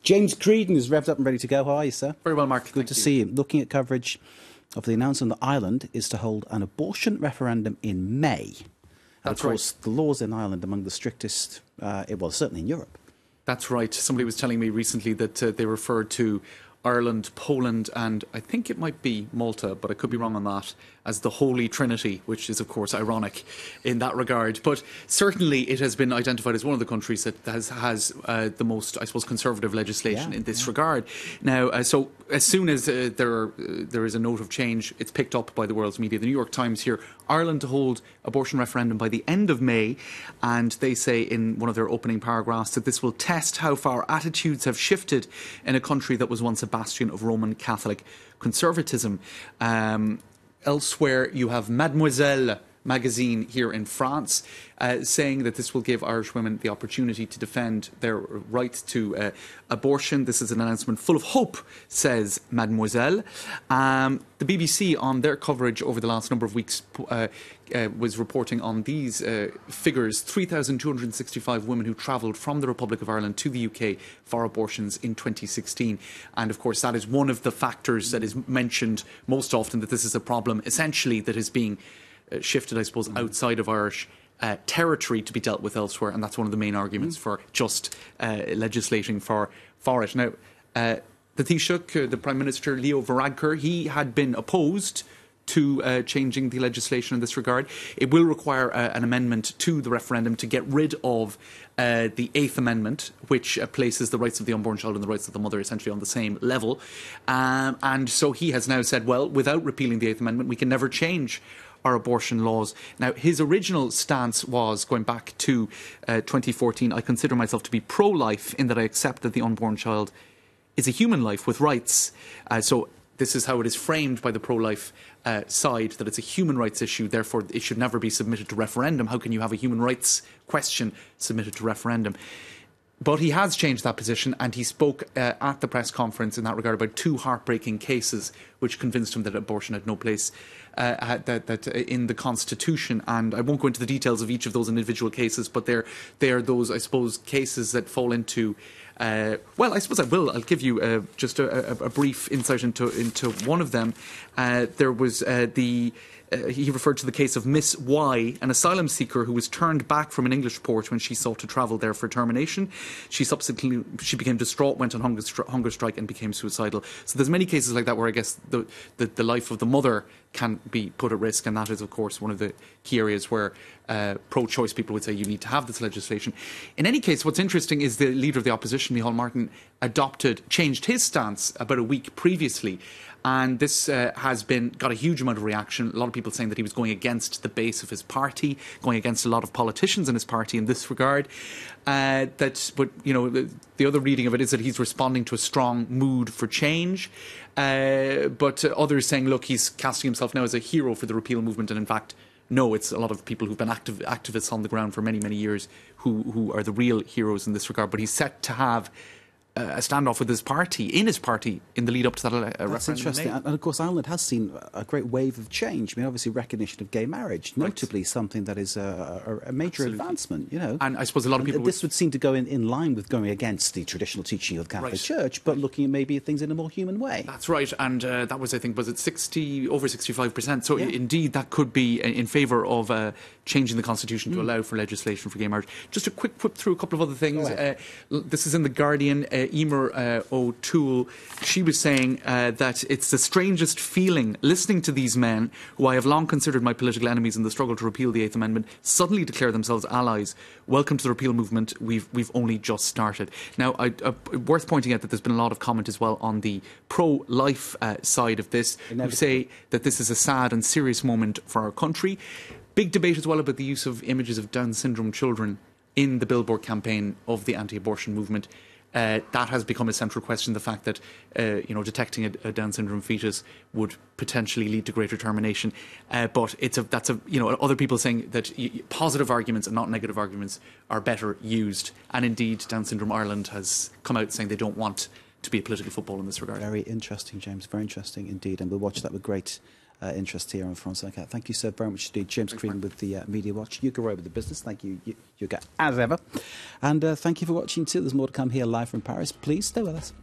James Creedon is revved up and ready to go. How are you, sir? Very well, Mark. Good to see you. Looking at coverage of the announcement that Ireland is to hold an abortion referendum in May. And That's of course, right. the laws in Ireland among the strictest, certainly in Europe. That's right. Somebody was telling me recently that they referred to Ireland, Poland, and I think it might be Malta, but I could be wrong on that, as the Holy Trinity, which is, of course, ironic in that regard. But certainly it has been identified as one of the countries that has the most, I suppose, conservative legislation in this regard. Now, so as soon as there is a note of change, it's picked up by the world's media. The New York Times here, Ireland to hold abortion referendum by the end of May, and they say in one of their opening paragraphs that this will test how far attitudes have shifted in a country that was once a bastion of Roman Catholic conservatism. Elsewhere, you have Mademoiselle magazine here in France saying that this will give Irish women the opportunity to defend their right to abortion. This is an announcement full of hope, says Mademoiselle. The BBC, on their coverage over the last number of weeks, was reporting on these figures: 3,265 women who travelled from the Republic of Ireland to the UK for abortions in 2016. And of course, that is one of the factors that is mentioned most often, that this is a problem essentially that is being shifted, I suppose, outside of Irish territory to be dealt with elsewhere, and that's one of the main arguments for just legislating for it. Now, the Taoiseach, the Prime Minister, Leo Varadkar, he had been opposed to changing the legislation in this regard. It will require an amendment to the referendum to get rid of the Eighth Amendment, which places the rights of the unborn child and the rights of the mother essentially on the same level. And so he has now said, well, without repealing the Eighth Amendment, we can never change our abortion laws. Now, his original stance was, going back to 2014, I consider myself to be pro-life in that I accept that the unborn child is a human life with rights. So this is how it is framed by the pro-life side, that it's a human rights issue, therefore it should never be submitted to referendum. How can you have a human rights question submitted to referendum? But he has changed that position, and he spoke at the press conference in that regard about two heartbreaking cases which convinced him that abortion had no place that in the Constitution. And I won't go into the details of each of those individual cases, but they are those, I suppose, cases that fall into... well, I suppose I will. I'll give you just a brief insight into one of them. There was he referred to the case of Miss Y, an asylum seeker who was turned back from an English port when she sought to travel there for termination. She became distraught, went on hunger strike and became suicidal. So there's many cases like that where I guess the life of the mother can be put at risk, and that is, of course, one of the key areas where pro-choice people would say you need to have this legislation. In any case, what's interesting is the leader of the opposition, Micheál Martin, changed his stance about a week previously. And this has got a huge amount of reaction. A lot of people saying that he was going against the base of his party, going against a lot of politicians in his party in this regard. But you know, the other reading of it is that he's responding to a strong mood for change. But others saying, look, he's casting himself now as a hero for the repeal movement, and in fact, no, it's a lot of people who've been activists on the ground for many, many years who are the real heroes in this regard. But he's set to have a standoff with his party, in the lead up to that referendum. That's interesting. And of course, Ireland has seen a great wave of change. I mean, obviously, recognition of gay marriage, notably something that is a major advancement, you know. And I suppose a lot of people... This would seem to go in line with going against the traditional teaching of the Catholic Church, but looking at maybe things in a more human way. That's right. And that was, I think, was it over 65%? So indeed, that could be in favour of changing the Constitution to allow for legislation for gay marriage. Just a quick whip through a couple of other things. This is in The Guardian. Emer O'Toole, she was saying that it's the strangest feeling listening to these men, who I have long considered my political enemies in the struggle to repeal the Eighth Amendment, suddenly declare themselves allies. Welcome to the repeal movement. We've only just started. Now, worth pointing out that there's been a lot of comment as well on the pro-life side of this, who say that this is a sad and serious moment for our country. Big debate as well about the use of images of Down syndrome children in the billboard campaign of the anti-abortion movement. That has become a central question, the fact that detecting a Down syndrome fetus would potentially lead to greater termination. But other people saying that positive arguments and not negative arguments are better used. And indeed, Down Syndrome Ireland has come out saying they don't want to be a political football in this regard. Very interesting, James. Very interesting indeed. And we'll watch that with great interest here on France 24. Thank you so very much indeed. James Crean with the Media Watch. Hugo Roy with the business. Thank you, Hugo, as ever. And thank you for watching too. There's more to come here live from Paris. Please stay with us.